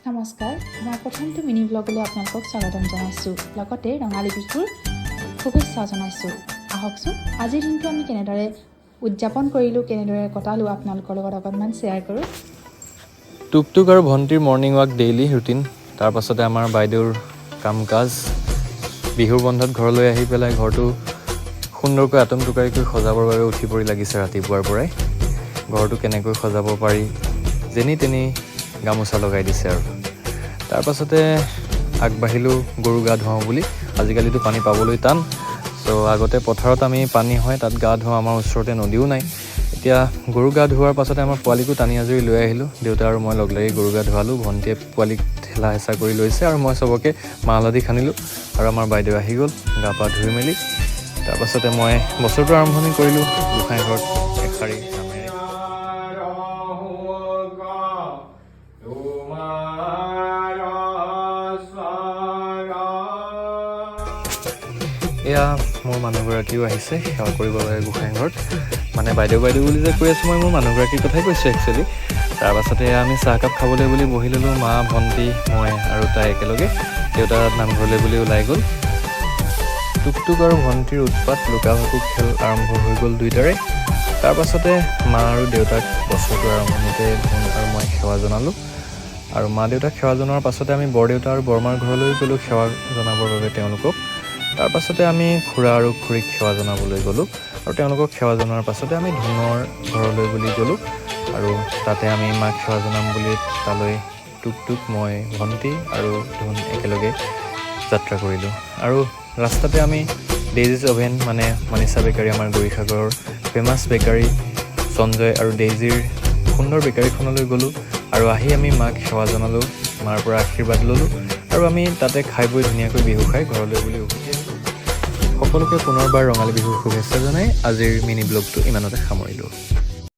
নমস্কাৰ, মই প্ৰথমটো মিনি ব্লগলৈ আপোনালোকক স্বাগতম জনাইছোঁ। লগতে ৰঙালী বিহুৰ শুভেচ্ছা জনাইছোঁ। আহকচোন আজিৰ দিনটো আমি কেনেদৰে উদযাপন কৰিলোঁ, কেনেদৰে কটালোঁ আপোনালোকৰ লগত অকণমান শ্বেয়াৰ কৰোঁ। টুকটুক আৰু ভণ্টিৰ মৰ্ণিং ৱাক ডেইলি ৰুটিন। তাৰ পাছতে আমাৰ বাইদেউৰ কাম কাজ। বিহুৰ বন্ধত ঘৰলৈ আহি পেলাই ঘৰটো সুন্দৰকৈ আটম টুকাৰিকৈ সজাবৰ বাবে উঠি পৰি লাগিছে ৰাতিপুৱাৰ পৰাই। ঘৰটো কেনেকৈ সজাব পাৰি যেনি তেনি গামোচা লগাই দিছে আৰু তাৰ পাছতে আগবাঢ়িলোঁ গৰু গা ধুৱাওঁ বুলি। আজিকালিতো পানী পাবলৈ টান, চ' আগতে পথাৰত আমি পানী হয় তাত গা ধুৱাওঁ, আমাৰ ওচৰতে নদীও নাই। এতিয়া গৰু গা ধোৱাৰ পাছতে আমাৰ পোৱালিকো টানি আজৰি লৈ আহিলোঁ। দেউতা আৰু মই লগ লাগি গৰু গা ধুৱালোঁ। ভণ্টিয়ে পোৱালিক ঠেলা হেঁচা কৰি লৈছে আৰু মই চবকে মাহ হালধি সানিলোঁ আৰু আমাৰ বাইদেউ আহি গ'ল গা পা ধুই মেলি। তাৰপাছতে মই বছৰটো আৰম্ভণি কৰিলোঁ গোসাঁই ঘৰত এষাৰি নামেৰে। এয়া মোৰ মানুহগৰাকীও আহিছে সেৱা কৰিবৰ বাবে গোসাঁই ঘৰত। মানে বাইদেউ বুলি যে কৈ আছোঁ, মই মোৰ মানুহগৰাকীৰ কথাই কৈছোঁ একচুৱেলি। তাৰপাছতে আমি চাহকাপ খাবলৈ বুলি বহি ল'লোঁ, মা ভণ্টি মই আৰু তাই একেলগে। দেউতা নামঘৰলৈ বুলি ওলাই গ'ল। টুকটুক আৰু ভণ্টিৰ উৎপাত, লুকা ভাকু খেল আৰম্ভ হৈ গ'ল দুয়োটাৰে। তাৰপাছতে মা আৰু দেউতাক বছৰটোৰ আৰম্ভণিতে ধুন আৰু মই সেৱা জনালোঁ। আৰু মা দেউতাক সেৱা জনোৱাৰ পাছতে আমি বৰদেউতা আৰু বৰমাৰ ঘৰলৈ গ'লোঁ সেৱা জনাবৰ বাবে তেওঁলোকক। তাৰপাছতে আমি খুৰা আৰু খুৰীক সেৱা জনাবলৈ গ'লোঁ আৰু তেওঁলোকক সেৱা জনোৱাৰ পাছতে আমি ধুনৰ ঘৰলৈ বুলি গ'লোঁ আৰু তাতে আমি মাক সেৱা জনাম বুলি তালৈ টুকটুক মই ভণ্টি আৰু ধুন একেলগে যাত্ৰা কৰিলোঁ। আৰু ৰাস্তাতে আমি ডেইজিজ অভেন মানে মানিছা বেকাৰী, আমাৰ গৰিসাগৰৰ ফেমাছ বেকাৰী সঞ্জয় আৰু ডেইজিৰ সুন্দৰ বেকাৰীখনলৈ গ'লোঁ আৰু আহি আমি মাক সেৱা জনালোঁ, মাৰ পৰা আশীৰ্বাদ ল'লোঁ আৰু আমি তাতে খাই বৈ ধুনীয়াকৈ বিহু খাই ঘৰলৈ বুলি উভতি আহিলোঁ। সকলোকে পুনৰবাৰ ৰঙালী বিহুৰ শুভেচ্ছা জনাই আজিৰ মিনি ব্লগটো ইমানতে সামৰিলোঁ।